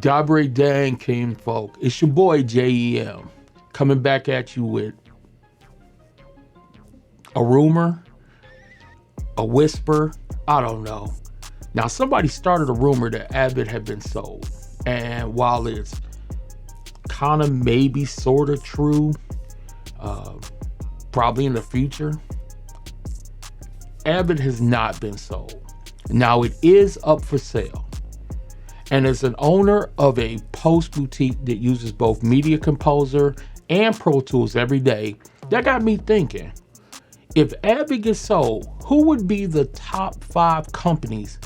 Dabre Dan King folk. It's your boy JEM coming back at you with a rumor, a whisper, I don't know. Now somebody started a rumor that Avid had been sold. And while it's kind of maybe sort of true, probably in the future, Avid has not been sold. Now it is up for sale. And as an owner of a post boutique that uses both Media Composer and Pro Tools every day, that got me thinking, if Avid gets sold, who would be the top 5 companies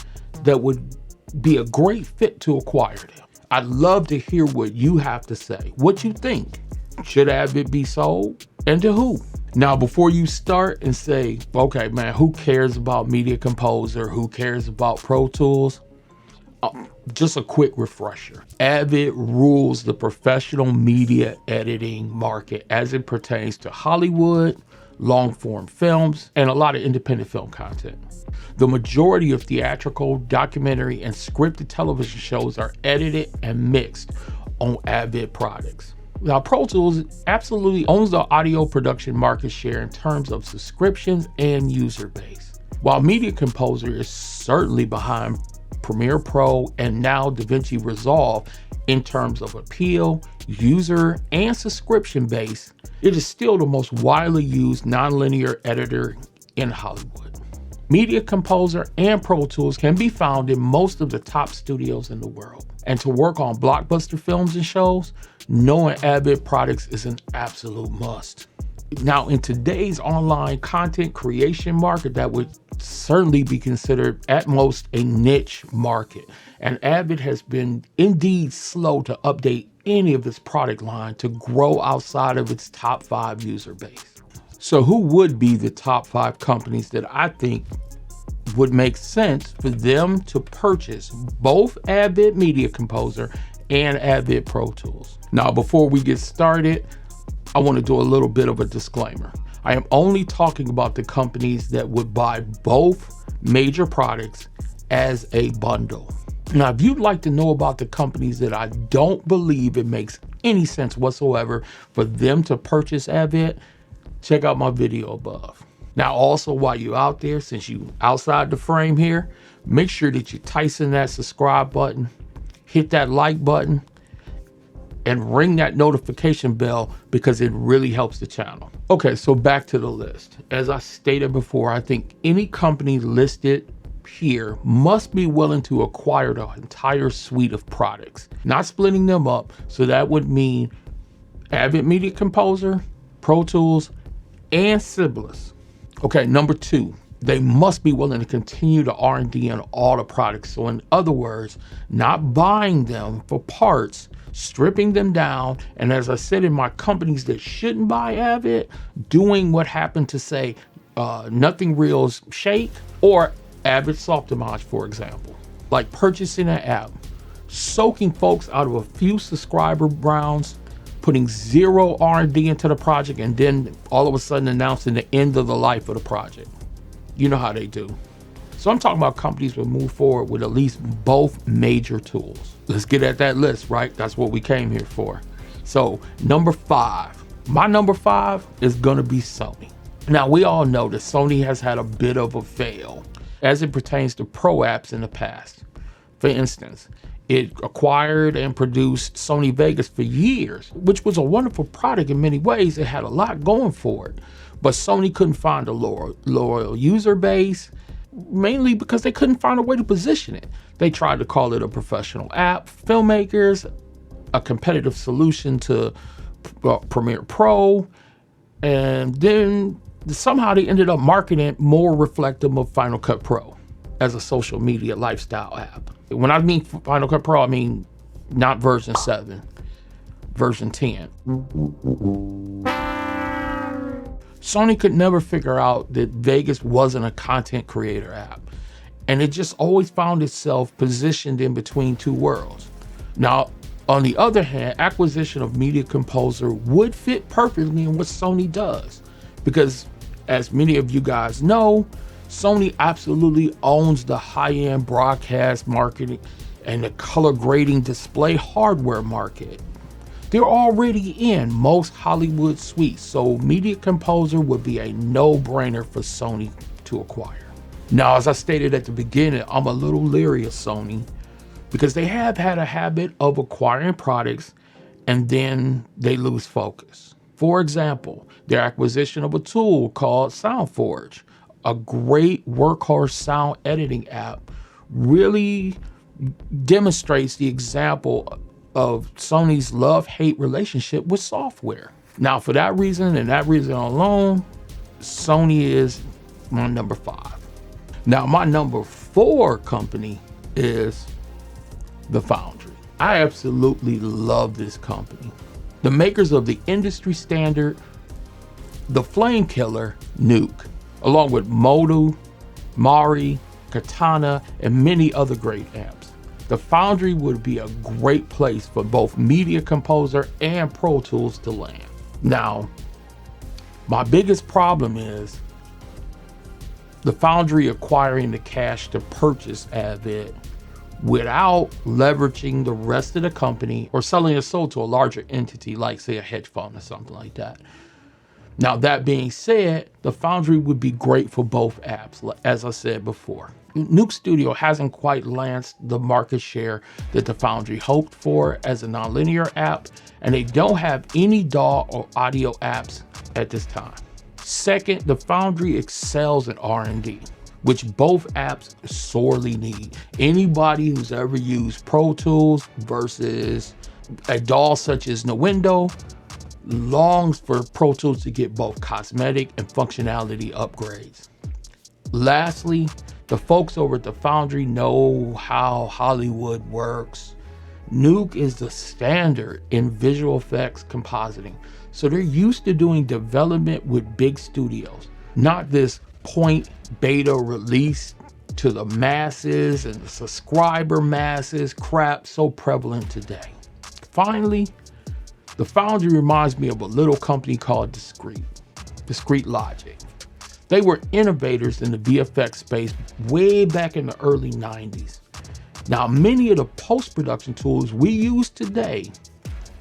that would be a great fit to acquire them? I'd love to hear what you have to say. What you think? Should Avid be sold? And to who? Now, before you start and say, okay, man, who cares about Media Composer? Who cares about Pro Tools? Just a quick refresher. Avid rules the professional media editing market as it pertains to Hollywood, long-form films, and a lot of independent film content. The majority of theatrical, documentary, and scripted television shows are edited and mixed on Avid products. Now, Pro Tools absolutely owns the audio production market share in terms of subscriptions and user base. While Media Composer is certainly behind Premiere Pro and now DaVinci Resolve in terms of appeal, user, and subscription base, it is still the most widely used nonlinear editor in Hollywood. Media Composer and Pro Tools can be found in most of the top studios in the world. And to work on blockbuster films and shows, knowing Avid products is an absolute must. Now, in today's online content creation market, that would certainly be considered at most a niche market. And Avid has been indeed slow to update any of its product line to grow outside of its top 5 user base. So who would be the top 5 companies that I think would make sense for them to purchase both Avid Media Composer and Avid Pro Tools? Now, before we get started, I want to do a little bit of a disclaimer. I am only talking about the companies that would buy both major products as a bundle. Now, if you'd like to know about the companies that I don't believe it makes any sense whatsoever for them to purchase Avid, check out my video above. Now, also, while you're out there, since you outside the frame here, make sure that you tighten that subscribe button, hit that like button, and ring that notification bell because it really helps the channel. Okay, so back to the list. As I stated before, I think any company listed here must be willing to acquire the entire suite of products, not splitting them up. So that would mean Avid Media Composer, Pro Tools, and Sibelius. Okay, number 2, they must be willing to continue the R&D on all the products. So in other words, not buying them for parts, stripping them down, and as I said in my companies that shouldn't buy Avid, doing what happened to say Nothing Real's Shake or Avid Softimage, for example. Like purchasing an app, soaking folks out of a few subscriber rounds, putting zero R&D into the project, and then all of a sudden announcing the end of the life of the project. You know how they do. So I'm talking about companies that move forward with at least both major tools. Let's get at that list, right? That's what we came here for. So number 5, my number 5 is gonna be Sony. Now, we all know that Sony has had a bit of a fail as it pertains to pro apps in the past. For instance, it acquired and produced Sony Vegas for years, which was a wonderful product in many ways. It had a lot going for it, but Sony couldn't find a loyal user base, mainly because they couldn't find a way to position it. They tried to call it a professional app, filmmakers, a competitive solution to Premiere Pro, and then somehow they ended up marketing it more reflective of Final Cut Pro as a social media lifestyle app. When I mean Final Cut Pro, I mean not version 7, version 10. Sony could never figure out that Vegas wasn't a content creator app, and it just always found itself positioned in between two worlds. Now, on the other hand, acquisition of Media Composer would fit perfectly in what Sony does, because as many of you guys know, Sony absolutely owns the high-end broadcast marketing and the color grading display hardware market. They're already in most Hollywood suites, so Media Composer would be a no-brainer for Sony to acquire. Now, as I stated at the beginning, I'm a little leery of Sony because they have had a habit of acquiring products and then they lose focus. For example, their acquisition of a tool called SoundForge, a great workhorse sound editing app, really demonstrates the example of Sony's love-hate relationship with software. Now, for that reason and that reason alone, Sony is my number 5. Now, my number 4 company is the Foundry. I absolutely love this company. The makers of the industry standard, the flame killer Nuke, along with Modu, Mari, Katana, and many other great amps. The Foundry would be a great place for both Media Composer and Pro Tools to land. Now, my biggest problem is the Foundry acquiring the cash to purchase Avid without leveraging the rest of the company or selling it sold to a larger entity like, say, a hedge fund or something like that. Now, that being said, the Foundry would be great for both apps, as I said before. Nuke Studio hasn't quite lanced the market share that the Foundry hoped for as a nonlinear app, and they don't have any DAW or audio apps at this time. Second, the Foundry excels in R&D, which both apps sorely need. Anybody who's ever used Pro Tools versus a DAW such as Nuendo longs for Pro Tools to get both cosmetic and functionality upgrades. Lastly, the folks over at the Foundry know how Hollywood works. Nuke is the standard in visual effects compositing, so they're used to doing development with big studios, not this point beta release to the masses and the subscriber masses crap so prevalent today. Finally, the Foundry reminds me of a little company called Discrete Logic. They were innovators in the VFX space way back in the early 90s. Now, many of the post-production tools we use today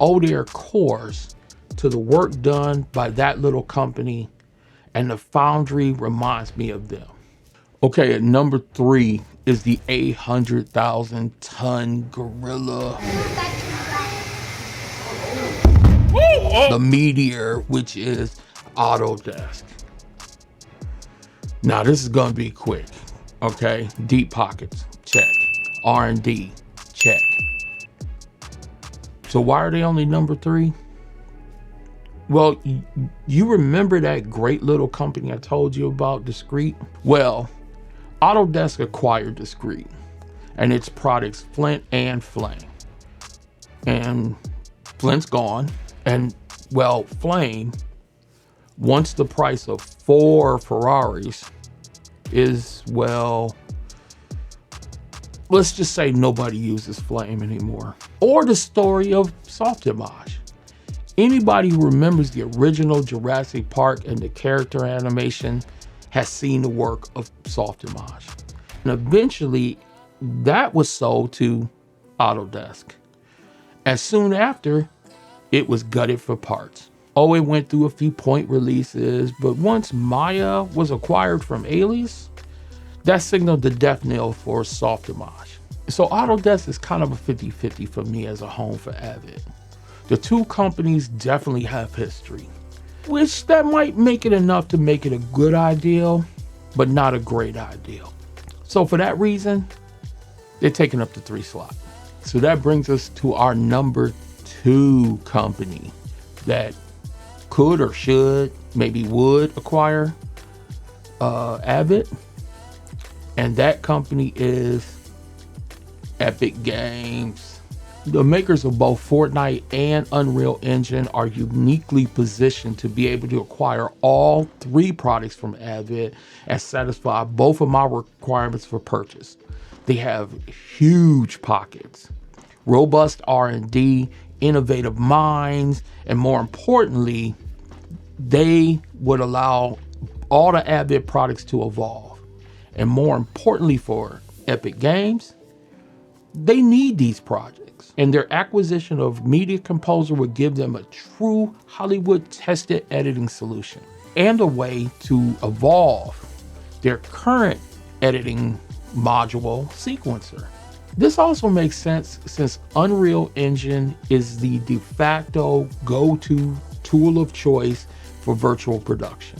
owe their cores to the work done by that little company, and the Foundry reminds me of them. Okay, at number 3 is the 800,000 ton gorilla. The Meteor, which is Autodesk. Now, this is gonna be quick, okay? Deep pockets, check. R&D, check. So why are they only number 3? Well, you remember that great little company I told you about, Discrete? Well, Autodesk acquired Discrete and its products Flint and Flame. And Flint's gone. And well, Flame, once the price of 4 Ferraris is, well, let's just say nobody uses Flame anymore. Or the story of Softimage. Anybody who remembers the original Jurassic Park and the character animation has seen the work of Softimage. And eventually that was sold to Autodesk. And soon after, it was gutted for parts. Oh, it went through a few point releases, but once Maya was acquired from Alias, that signaled the death knell for Softimage. So Autodesk is kind of a 50-50 for me as a home for Avid. The two companies definitely have history, which that might make it enough to make it a good ideal, but not a great ideal. So for that reason, they're taking up the 3 slot. So that brings us to our number 2 company that could or should, maybe would acquire Avid. And that company is Epic Games. The makers of both Fortnite and Unreal Engine are uniquely positioned to be able to acquire all 3 products from Avid and satisfy both of my requirements for purchase. They have huge pockets, robust R&D, innovative minds, and more importantly, they would allow all the Avid products to evolve. And more importantly for Epic Games, They need these projects, and their acquisition of Media Composer would give them a true Hollywood tested editing solution and a way to evolve their current editing module sequencer. This also makes sense since Unreal Engine is the de facto go-to tool of choice for virtual production.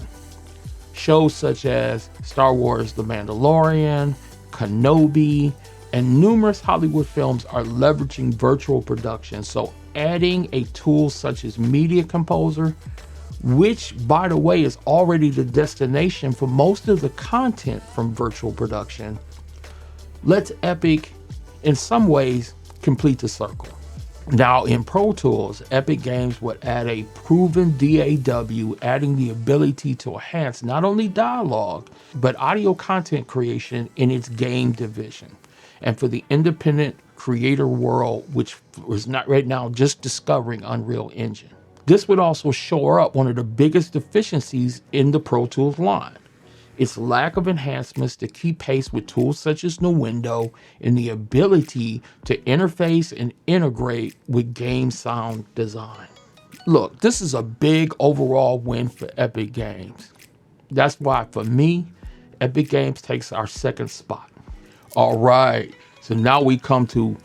Shows such as Star Wars The Mandalorian, Kenobi, and numerous Hollywood films are leveraging virtual production. So adding a tool such as Media Composer, which by the way is already the destination for most of the content from virtual production, lets Epic in some ways complete the circle. Now in Pro Tools, Epic Games would add a proven DAW, adding the ability to enhance not only dialogue, but audio content creation in its game division. And for the independent creator world, which was not right now just discovering Unreal Engine. This would also shore up one of the biggest deficiencies in the Pro Tools line: its lack of enhancements to keep pace with tools such as the window and the ability to interface and integrate with game sound design. Look, this is a big overall win for Epic Games. That's why for me, Epic Games takes our second spot. All right, so now we come to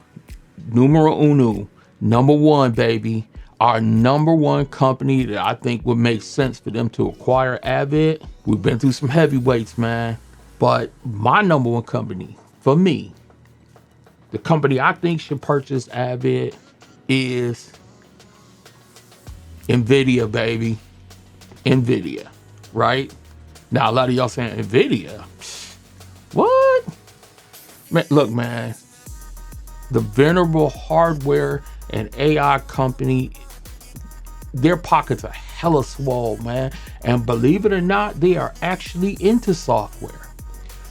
numero uno, number one, baby. Our number one company that I think would make sense for them to acquire Avid. We've been through some heavyweights, man. But my number one company, for me, the company I think should purchase Avid is NVidia, baby. NVidia, right? Now, a lot of y'all saying, NVidia? What? Man, look, man. The venerable hardware and AI company, their pockets are hella swole, man. And believe it or not, they are actually into software.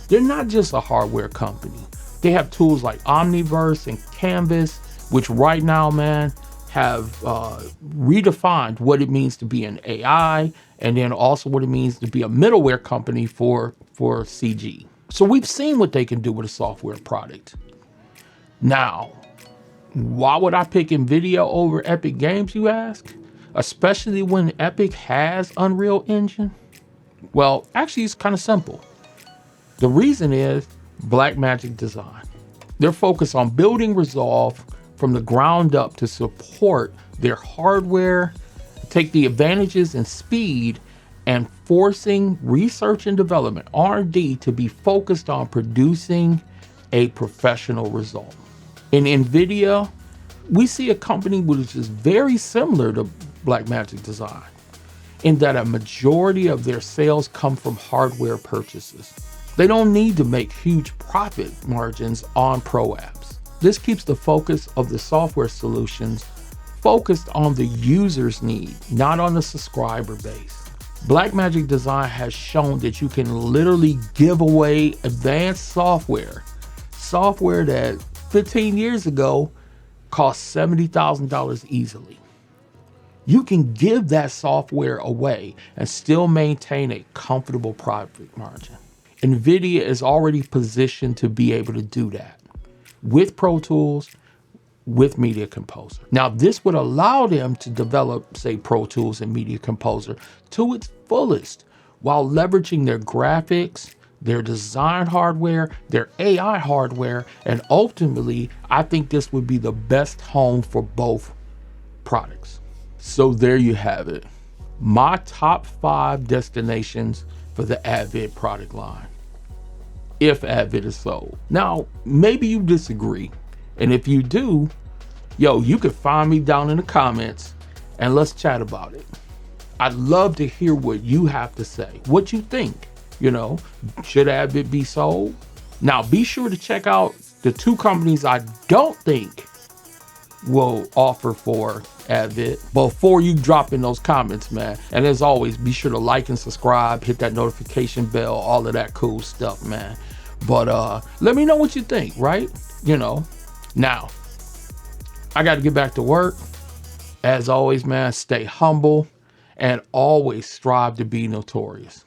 They're not just a hardware company. They have tools like Omniverse and Canvas, which right now, man, have redefined what it means to be an AI, and then also what it means to be a middleware company for CG. So we've seen what they can do with a software product. Now, why would I pick NVIDIA over Epic Games, you ask? Especially when Epic has Unreal Engine? Well, actually, it's kind of simple. The reason is Blackmagic Design. They're focused on building Resolve from the ground up to support their hardware, take the advantages in speed, and forcing research and development, R&D, to be focused on producing a professional result. In NVIDIA, we see a company which is very similar to Blackmagic Design in that a majority of their sales come from hardware purchases. They don't need to make huge profit margins on pro apps. This keeps the focus of the software solutions focused on the user's need, not on the subscriber base. Blackmagic Design has shown that you can literally give away advanced software that 15 years ago cost $70,000 easily. You can give that software away and still maintain a comfortable profit margin. NVIDIA is already positioned to be able to do that with Pro Tools, with Media Composer. Now, this would allow them to develop, say, Pro Tools and Media Composer to its fullest while leveraging their graphics, their design hardware, their AI hardware, and ultimately, I think this would be the best home for both products. So there you have it. My top 5 destinations for the Avid product line, if Avid is sold. Now, maybe you disagree. And if you do, you can find me down in the comments and let's chat about it. I'd love to hear what you have to say, what you think. Should Avid be sold? Now, be sure to check out the 2 companies I don't think will offer for Avid before you drop in those comments, man. And as always, be sure to like and subscribe, hit that notification bell, all of that cool stuff, man. But let me know what you think, right? Now, I got to get back to work. As always, man, stay humble and always strive to be notorious.